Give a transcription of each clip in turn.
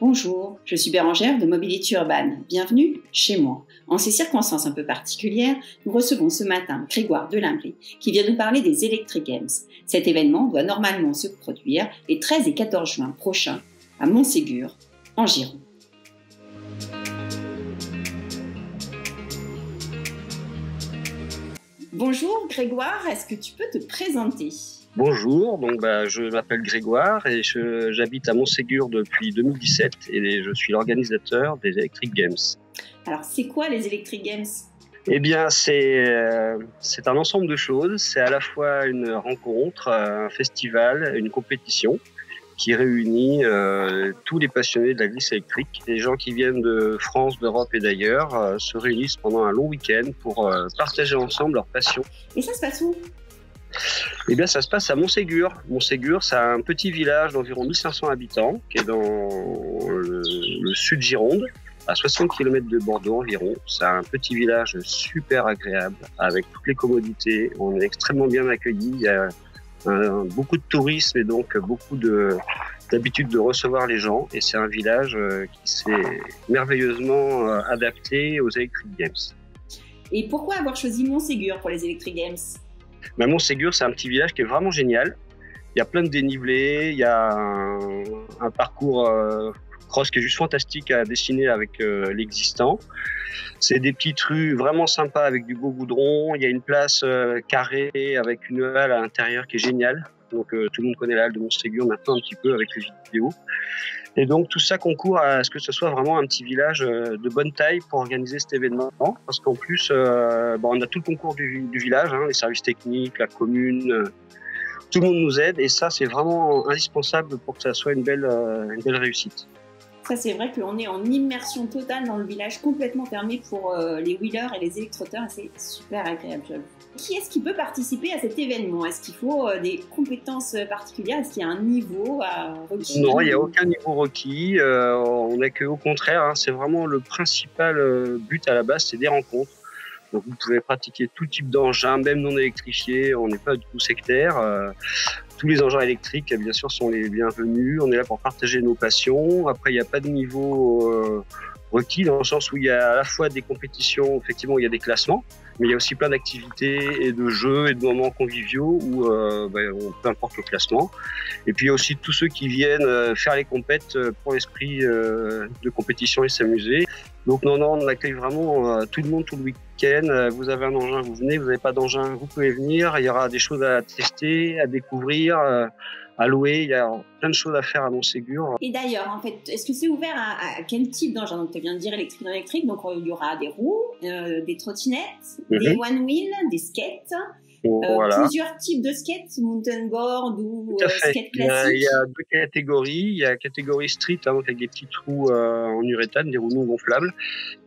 Bonjour, je suis Bérangère de Mobility Urban. Bienvenue chez moi. En ces circonstances un peu particulières, nous recevons ce matin Grégoire Delimbry qui vient nous parler des Electric Games. Cet événement doit normalement se produire les 13 et 14 juin prochains à Montségur, en Gironde. Bonjour Grégoire, est-ce que tu peux te présenter ? Bonjour, je m'appelle Grégoire et j'habite à Montségur depuis 2017 et je suis l'organisateur des Electric Games. Alors, c'est quoi les Electric Games ? Eh bien, c'est un ensemble de choses. C'est à la fois une rencontre, un festival, une compétition qui réunit tous les passionnés de la glisse électrique. Les gens qui viennent de France, d'Europe et d'ailleurs se réunissent pendant un long week-end pour partager ensemble leur passion. Et ça se passe où ? Eh bien, ça se passe à Montségur. Montségur, c'est un petit village d'environ 1500 habitants qui est dans le sud Gironde, à 60 km de Bordeaux environ. C'est un petit village super agréable, avec toutes les commodités. On est extrêmement bien accueillis. Il y a beaucoup de tourisme et donc beaucoup d'habitude de recevoir les gens. Et c'est un village qui s'est merveilleusement adapté aux Electric Games. Et pourquoi avoir choisi Montségur pour les Electric Games ? Montségur, c'est un petit village qui est vraiment génial. Il y a plein de dénivelés, il y a un parcours cross qui est juste fantastique à dessiner avec l'existant. C'est des petites rues vraiment sympas avec du beau goudron. Il y a une place carrée avec une halle à l'intérieur qui est géniale. Donc tout le monde connaît la halle de Montségur maintenant un petit peu avec les vidéos. Et donc tout ça concourt à ce que ce soit vraiment un petit village de bonne taille pour organiser cet événement. Parce qu'en plus, on a tout le concours du village, les services techniques, la commune, tout le monde nous aide. Et ça, c'est vraiment indispensable pour que ça soit une belle réussite. Ça, c'est vrai qu'on est en immersion totale dans le village, complètement fermé pour les wheelers et les électroteurs. C'est super agréable, j'avoue. Qui est-ce qui peut participer à cet événement ? Est-ce qu'il faut des compétences particulières ? Est-ce qu'il y a un niveau requis ? Non, il n'y a aucun niveau requis. On n'a qu'au contraire, c'est vraiment le principal but à la base, c'est des rencontres. Donc vous pouvez pratiquer tout type d'engins, même non électrifiés. On n'est pas du tout sectaire. Tous les engins électriques, bien sûr, sont les bienvenus. On est là pour partager nos passions. Après, il n'y a pas de niveau requis dans le sens où il y a à la fois des compétitions, effectivement, où il y a des classements, mais il y a aussi plein d'activités et de jeux et de moments conviviaux où peu importe le classement. Et puis il y a aussi tous ceux qui viennent faire les compètes pour l'esprit de compétition et s'amuser. Donc non, on accueille vraiment tout le monde tout le week-end. Vous avez un engin, vous venez. Vous n'avez pas d'engin, vous pouvez venir. Il y aura des choses à tester, à découvrir, à louer. Il y a plein de choses à faire à Montségur. Et d'ailleurs, en fait, est-ce que c'est ouvert à quel type d'engin ? Donc tu viens de dire électrique, non électrique. Donc il y aura des roues, des trottinettes, des one-wheel, des skates. Voilà. Plusieurs types de skates, mountain board ou skate classique. Il y a deux catégories. Il y a la catégorie street, donc avec des petits trous en uréthane, des roues non gonflables.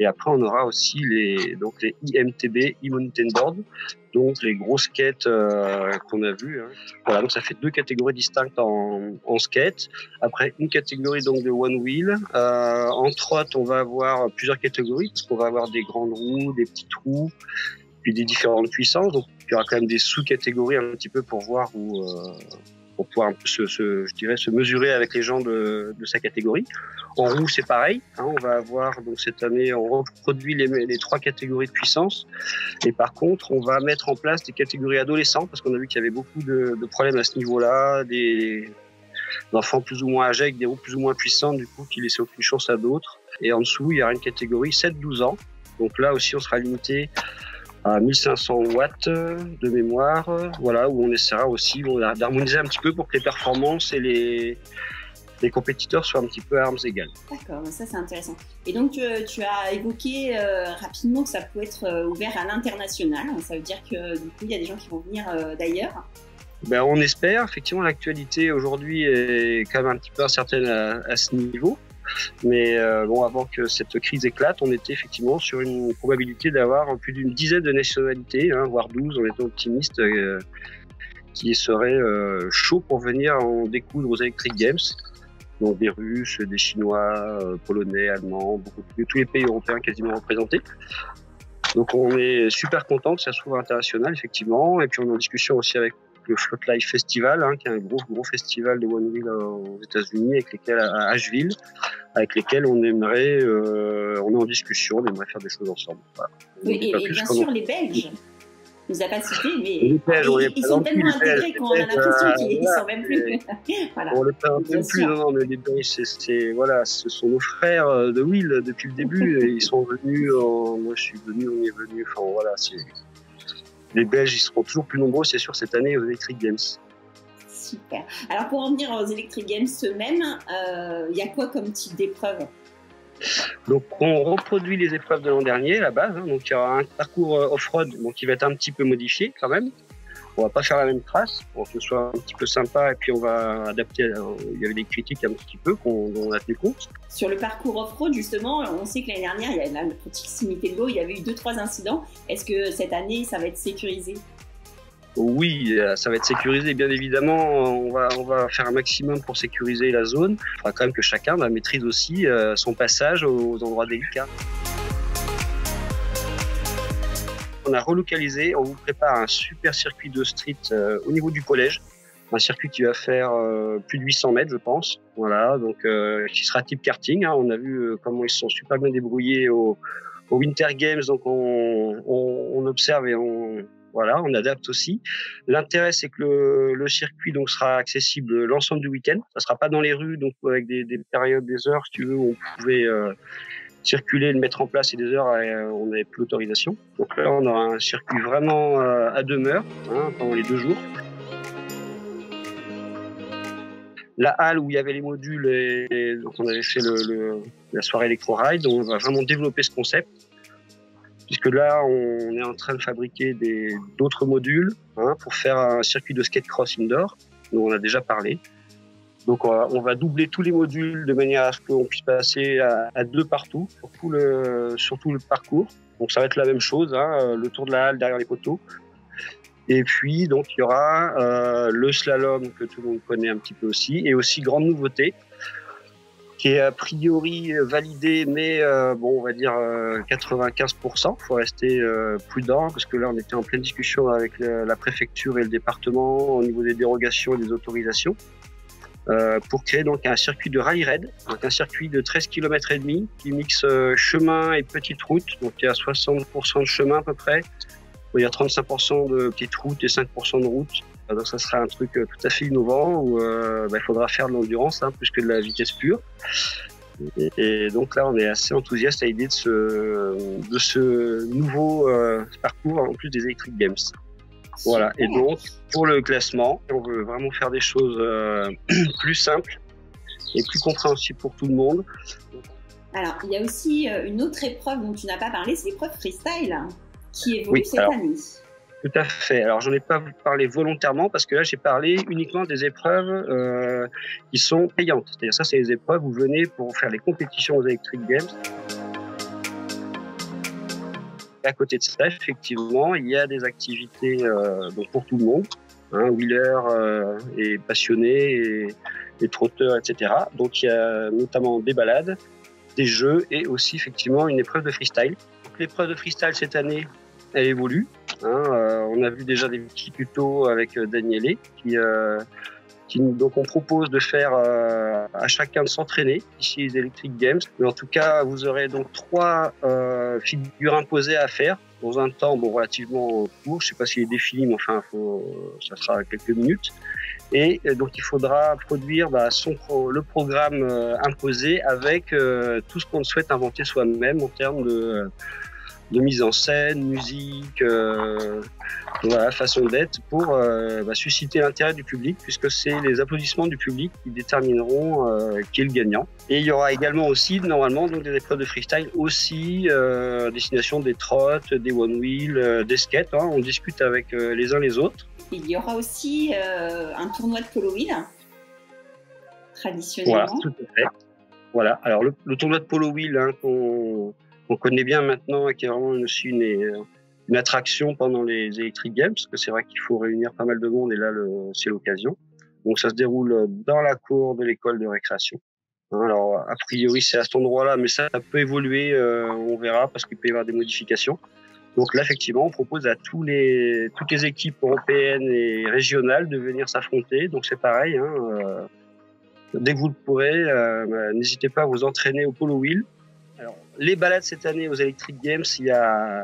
Et après, on aura aussi les IMTB, e-mountain board, donc les gros skates qu'on a vus. Voilà, donc ça fait deux catégories distinctes en skate. Après, une catégorie donc de one wheel. En trot, on va avoir plusieurs catégories parce qu'on va avoir des grandes roues, des petites roues, puis des différentes puissances. Donc il y aura quand même des sous-catégories un petit peu pour voir pour pouvoir un peu se mesurer avec les gens de sa catégorie. En roue, c'est pareil. On va avoir, donc cette année, on reproduit les trois catégories de puissance. Et par contre, on va mettre en place des catégories adolescents parce qu'on a vu qu'il y avait beaucoup de problèmes à ce niveau-là, des enfants plus ou moins âgés avec des roues plus ou moins puissantes, du coup, qui laissaient aucune chance à d'autres. Et en dessous, il y aura une catégorie 7-12 ans. Donc là aussi, on sera limité à 1500 watts de mémoire, voilà, où on essaiera aussi d'harmoniser un petit peu pour que les performances et les compétiteurs soient un petit peu à armes égales. D'accord, ça c'est intéressant. Et donc tu as évoqué rapidement que ça peut être ouvert à l'international, ça veut dire que du coup il y a des gens qui vont venir d'ailleurs. On espère, effectivement l'actualité aujourd'hui est quand même un petit peu incertaine à ce niveau. Mais avant que cette crise éclate, on était effectivement sur une probabilité d'avoir plus d'une dizaine de nationalités, voire 12, on était optimiste, qui seraient chauds pour venir en découdre aux Electric Games. Donc des Russes, des Chinois, Polonais, Allemands, tous les pays européens quasiment représentés. Donc on est super content que ça s'ouvre international, effectivement. Et puis on est en discussion aussi avec le Float Life Festival, qui est un gros festival de One Wheel aux États-Unis, à Asheville, avec lesquels on aimerait, on est en discussion, on aimerait faire des choses ensemble. Voilà. Oui, et bien sûr les Belges. On ne nous a pas cités, mais ils sont tellement intégrés qu'on a l'impression qu'ils ne sont même plus. Voilà. On ne les présente même plus, non, mais les Belges, voilà, ce sont nos frères de Wheel depuis le début. Et ils sont venus, moi je suis venu, on est venu, enfin voilà, les Belges, ils seront toujours plus nombreux, c'est sûr, cette année aux Electric Games. Super. Alors pour en venir aux Electric Games eux-mêmes, il y a quoi comme type d'épreuve ? Donc on reproduit les épreuves de l'an dernier à la base, donc il y aura un parcours off-road qui va être un petit peu modifié quand même. On va pas faire la même trace pour que ce soit un petit peu sympa et puis on va adapter. Il y avait des critiques un petit peu qu'on a tenu compte. Sur le parcours off-road justement, on sait que l'année dernière il y a la proximité de l'eau, il y avait eu 2-3 incidents. Est-ce que cette année ça va être sécurisé ? Oui, ça va être sécurisé, bien évidemment. On va faire un maximum pour sécuriser la zone. Il faudra quand même que chacun maîtrise aussi son passage aux endroits délicats. On a relocalisé, on vous prépare un super circuit de street au niveau du collège. Un circuit qui va faire plus de 800 mètres, je pense. Voilà, donc qui sera type karting. On a vu comment ils se sont super bien débrouillés au Winter Games. Donc on observe et on adapte aussi. L'intérêt, c'est que le circuit sera accessible l'ensemble du week-end. Ça sera pas dans les rues, donc avec des périodes, des heures, si tu veux, où on pouvait circuler, le mettre en place et des heures, on n'avait plus l'autorisation. Donc là, on aura un circuit vraiment à demeure pendant les 2 jours. La halle où il y avait les modules, et donc on avait fait la soirée Electro Ride, on va vraiment développer ce concept. Puisque là, on est en train de fabriquer d'autres modules pour faire un circuit de skate cross indoor, dont on a déjà parlé. Donc, on va doubler tous les modules de manière à ce qu'on puisse passer à 2 partout, sur tout le parcours. Donc, ça va être la même chose, le tour de la halle derrière les poteaux. Et puis, donc, il y aura le slalom que tout le monde connaît un petit peu aussi, et aussi grande nouveauté, qui est a priori validé, mais on va dire 95%. Il faut rester prudent parce que là, on était en pleine discussion avec la préfecture et le département au niveau des dérogations et des autorisations pour créer donc un circuit de rallye raid, donc un circuit de 13 km et demi qui mixe chemin et petite route. Donc il y a 60% de chemin à peu près, il y a 35% de petites routes et 5% de route. Donc ça sera un truc tout à fait innovant où il faudra faire de l'endurance plus que de la vitesse pure. Et donc là, on est assez enthousiaste à l'idée de ce nouveau parcours en plus des Electric Games. Voilà. Et donc pour le classement, on veut vraiment faire des choses plus simples et plus compréhensibles pour tout le monde. Alors il y a aussi une autre épreuve dont tu n'as pas parlé, c'est l'épreuve freestyle qui évolue cette année. Tout à fait. Alors, j'en ai pas parlé volontairement parce que là, j'ai parlé uniquement des épreuves qui sont payantes. C'est-à-dire ça, c'est les épreuves où vous venez pour faire les compétitions aux Electric Games. À côté de ça, effectivement, il y a des activités donc pour tout le monde, wheelers et passionnés et trotteurs, etc. Donc, il y a notamment des balades, des jeux et aussi effectivement une épreuve de freestyle. Donc, l'épreuve de freestyle cette année, elle évolue. On a vu déjà des petits tutos avec Danielé donc on propose de faire à chacun de s'entraîner ici les Electric Games. Mais en tout cas, vous aurez donc 3 figures imposées à faire dans un temps relativement court. Je ne sais pas s'il est défini, mais enfin ça sera quelques minutes. Et donc il faudra produire le programme imposé avec tout ce qu'on souhaite inventer soi-même en termes de mise en scène, musique, façon d'être pour susciter l'intérêt du public puisque c'est les applaudissements du public qui détermineront qui est le gagnant. Et il y aura également aussi normalement donc des épreuves de freestyle aussi à destination des trottes, des one wheel, des skates. On discute avec les uns les autres. Il y aura aussi un tournoi de polo wheel traditionnellement. Voilà, tout à fait. Voilà. Alors le tournoi de polo wheel qu'on connaît bien maintenant et qui est vraiment aussi une attraction pendant les Electric Games, parce que c'est vrai qu'il faut réunir pas mal de monde et là c'est l'occasion. Donc ça se déroule dans la cour de l'école de récréation. Alors a priori c'est à cet endroit-là, mais ça peut évoluer, on verra parce qu'il peut y avoir des modifications. Donc là, effectivement, on propose à toutes les équipes européennes et régionales de venir s'affronter. Donc c'est pareil, hein, dès que vous le pourrez, n'hésitez pas à vous entraîner au polo wheel. Alors, les balades cette année aux Electric Games, il y a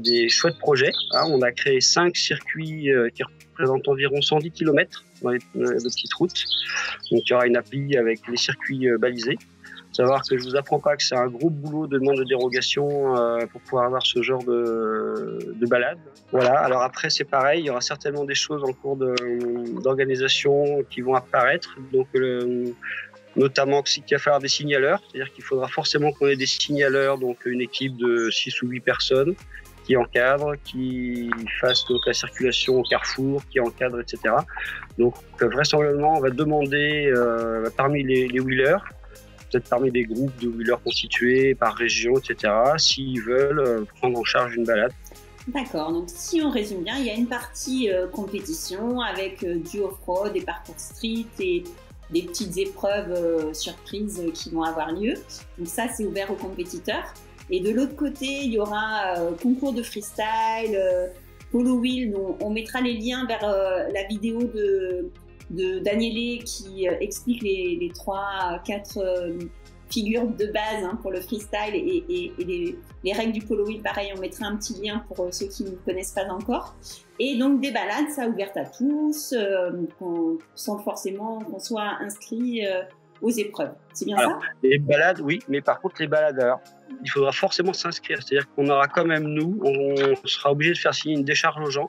des chouettes projets. Hein. On a créé 5 circuits qui représentent environ 110 km dans de petites routes. Donc il y aura une appli avec les circuits balisés. Savoir que je vous apprends pas que c'est un gros boulot de demande de dérogation pour pouvoir avoir ce genre de balade. Voilà. Alors après c'est pareil, il y aura certainement des choses en cours d'organisation qui vont apparaître. Donc notamment qu'il va falloir des signaleurs, c'est-à-dire qu'il faudra forcément qu'on ait des signaleurs, donc une équipe de 6 ou 8 personnes qui encadrent, qui fassent donc la circulation au carrefour, qui encadrent, etc. Donc vraisemblablement on va demander parmi les wheelers, peut-être parmi des groupes de wheelers constitués par région, etc., s'ils veulent prendre en charge une balade. D'accord, donc si on résume bien, il y a une partie compétition avec du off-road, des parcours street et des petites épreuves surprises qui vont avoir lieu. Donc ça, c'est ouvert aux compétiteurs. Et de l'autre côté, il y aura concours de freestyle, polo wheel, dont on mettra les liens vers la vidéo de Daniele qui explique les 3-4 figures de base hein, pour le freestyle et les règles du polo wheel. Pareil, on mettra un petit lien pour ceux qui ne connaissent pas encore. Et donc des balades, ça ouvert à tous, sans forcément qu'on soit inscrit aux épreuves. C'est bien ça? Les balades, oui, mais par contre les balades, alors, il faudra forcément s'inscrire. C'est-à-dire qu'on aura quand même, nous, on sera obligé de faire signer une décharge aux gens.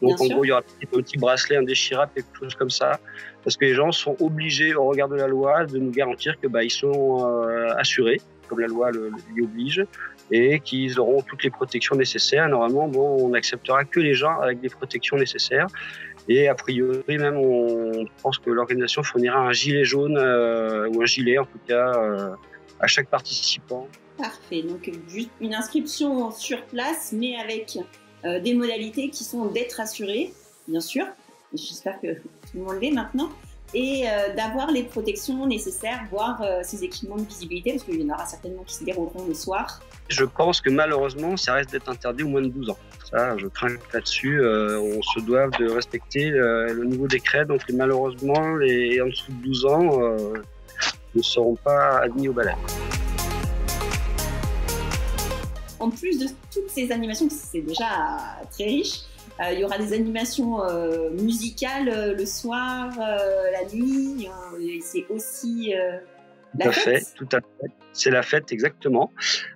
Donc en gros, il y aura un petit bracelet indéchirable, quelque chose comme ça, parce que les gens sont obligés, au regard de la loi, de nous garantir que ils sont assurés, comme la loi l'y oblige, et qu'ils auront toutes les protections nécessaires. Normalement, bon, on n'acceptera que les gens avec des protections nécessaires. Et a priori, même, on pense que l'organisation fournira un gilet jaune ou un gilet, en tout cas, à chaque participant. Parfait. Donc, juste une inscription sur place, mais avec des modalités qui sont d'être assuré, bien sûr. J'espère que tout le monde l'est maintenant. Et d'avoir les protections nécessaires, voire ces équipements de visibilité, parce qu'il y en aura certainement qui se dérouleront le soir. Je pense que malheureusement, ça reste d'être interdit au moins de 12 ans. Ça, je crains que là-dessus, on se doive de respecter le niveau des crêtes. Donc malheureusement, les en dessous de 12 ans ne seront pas admis aux balades. En plus de toutes ces animations, c'est déjà très riche, il y aura des animations musicales le soir, la nuit, c'est aussi la fête. Tout à fait. C'est la fête, exactement.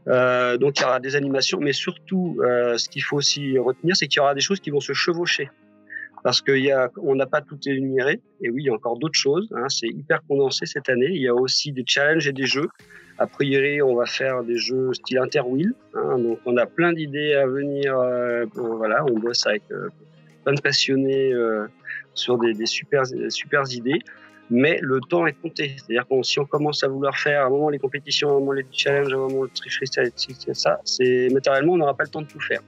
Donc il y aura des animations, mais surtout, ce qu'il faut aussi retenir, c'est qu'il y aura des choses qui vont se chevaucher. Parce qu'on n'a pas tout énuméré, et oui, il y a encore d'autres choses, hein, c'est hyper condensé cette année. Il y a aussi des challenges et des jeux. A priori, on va faire des jeux style interwheel, hein, donc on a plein d'idées à venir. Voilà, on bosse avec plein de passionnés sur des super idées, mais le temps est compté. C'est-à-dire que si on commence à vouloir faire à un moment les compétitions, à un moment les challenges, à un moment le freestyle, ça, matériellement, on n'aura pas le temps de tout faire.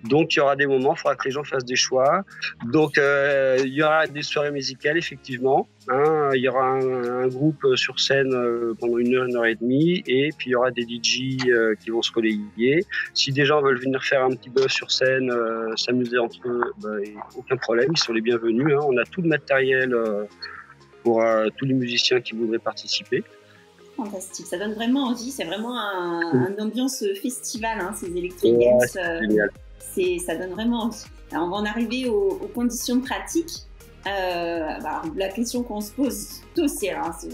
Donc, il y aura des moments, il faudra que les gens fassent des choix. Donc, il y aura des soirées musicales, effectivement. Hein, il y aura un groupe sur scène pendant 1 heure et demie. Et puis, il y aura des DJ qui vont se relayer. Si des gens veulent venir faire un petit buzz sur scène, s'amuser entre eux, aucun problème, ils sont les bienvenus. Hein. On a tout le matériel pour tous les musiciens qui voudraient participer. Fantastique, ça donne vraiment envie. C'est vraiment une ambiance festival, hein, ces Electric Games. C'est génial. Ça donne vraiment envie. Alors, on va en arriver aux conditions pratiques. La question qu'on se pose tous, c'est après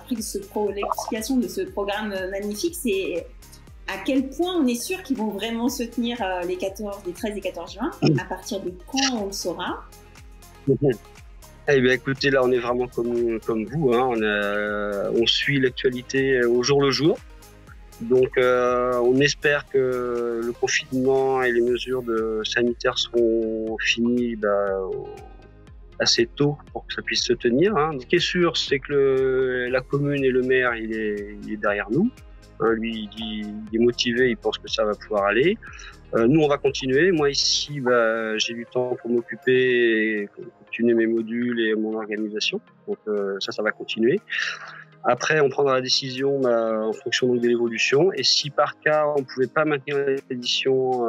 l'explication de ce programme magnifique, c'est à quel point on est sûr qu'ils vont vraiment se tenir les 13 et 14 juin. À partir de quand on le saura? Eh bien, écoutez, là, on est vraiment comme vous. Hein. On suit l'actualité au jour le jour. Donc, on espère que le confinement et les mesures sanitaires seront finies assez tôt pour que ça puisse se tenir. Hein. Ce qui est sûr, c'est que la commune et le maire, il est derrière nous. Hein, lui, il est motivé, il pense que ça va pouvoir aller. Nous, on va continuer. Moi, ici, j'ai du temps pour m'occuper et continuer mes modules et mon organisation. Donc, ça va continuer. Après, on prendra la décision en fonction de l'évolution. Et si par cas, on ne pouvait pas maintenir l'édition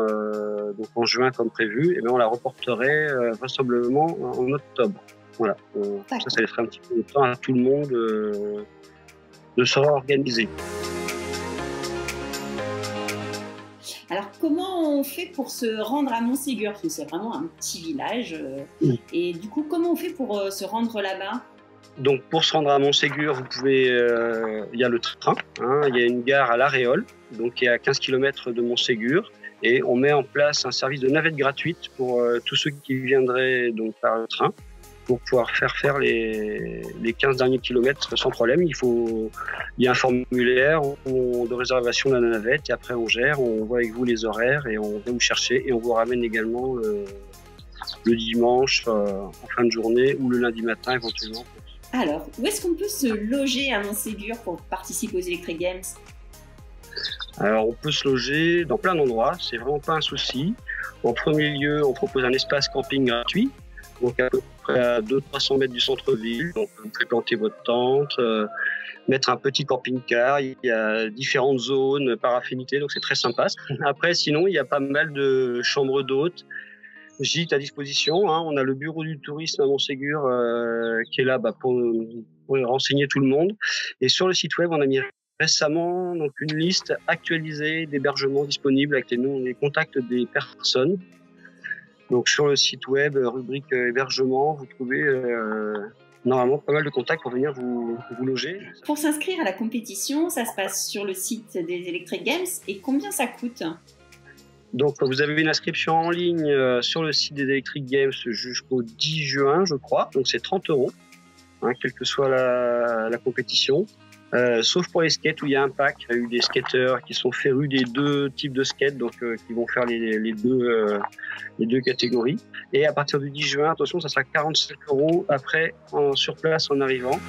donc en juin comme prévu, on la reporterait vraisemblablement en octobre. Voilà. Ça laisserait un petit peu de temps à tout le monde de se réorganiser. Alors, comment on fait pour se rendre à Montségur? Parce que c'est vraiment un petit village. Et du coup, comment on fait pour se rendre là-bas? Donc, pour se rendre à Montségur, vous pouvez, il y a le train, il y a une gare à l'Aréole, donc qui est à 15 km de Montségur, et on met en place un service de navette gratuite pour tous ceux qui viendraient donc par le train, pour pouvoir faire les 15 derniers kilomètres sans problème. Il y a un formulaire de réservation de la navette, et après on gère, on voit avec vous les horaires, et on vient vous chercher, et on vous ramène également le dimanche en fin de journée, ou le lundi matin éventuellement. Alors, où est-ce qu'on peut se loger à Montségur pour participer aux Electric Games? Alors, on peut se loger dans plein d'endroits, c'est vraiment pas un souci. En premier lieu, on propose un espace camping gratuit, donc à peu près à 200-300 mètres du centre-ville. Donc, vous pouvez planter votre tente, mettre un petit camping-car. Il y a différentes zones par affinité, donc c'est très sympa. Après, sinon, il y a pas mal de chambres d'hôtes, gîtes à disposition. On a le bureau du tourisme à Montségur qui est là pour renseigner tout le monde. Et sur le site web, on a mis récemment donc une liste actualisée d'hébergements disponibles avec les contacts des personnes. Donc sur le site web, rubrique hébergement, vous trouvez normalement pas mal de contacts pour venir vous loger. Pour s'inscrire à la compétition, ça se passe sur le site des Electric Games, et combien ça coûte? Donc vous avez une inscription en ligne sur le site des Electric Games jusqu'au 10 juin, je crois. Donc c'est 30 €, quelle que soit la compétition. Sauf pour les skates où il y a un pack. Il y a eu des skateurs qui sont férus des deux types de skates, donc qui vont faire les deux catégories. Et à partir du 10 juin, attention, ça sera 45 € après sur place en arrivant.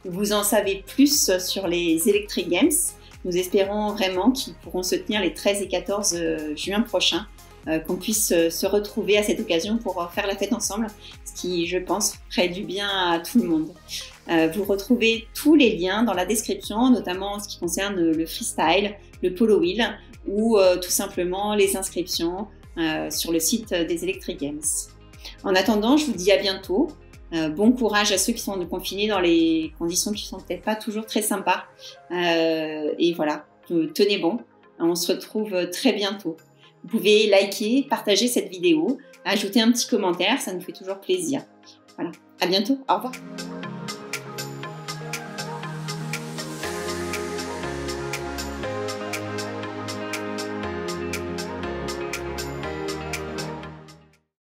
Vous en savez plus sur les Electric Games. Nous espérons vraiment qu'ils pourront se tenir les 13 et 14 juin prochains, qu'on puisse se retrouver à cette occasion pour faire la fête ensemble, ce qui, je pense, ferait du bien à tout le monde. Vous retrouvez tous les liens dans la description, notamment en ce qui concerne le freestyle, le polo wheel, ou tout simplement les inscriptions sur le site des Electric Games. En attendant, je vous dis à bientôt. Bon courage à ceux qui sont confinés dans les conditions qui sont peut-être pas toujours très sympas. Et voilà, tenez bon. On se retrouve très bientôt. Vous pouvez liker, partager cette vidéo, ajouter un petit commentaire, ça nous fait toujours plaisir. Voilà, à bientôt, au revoir.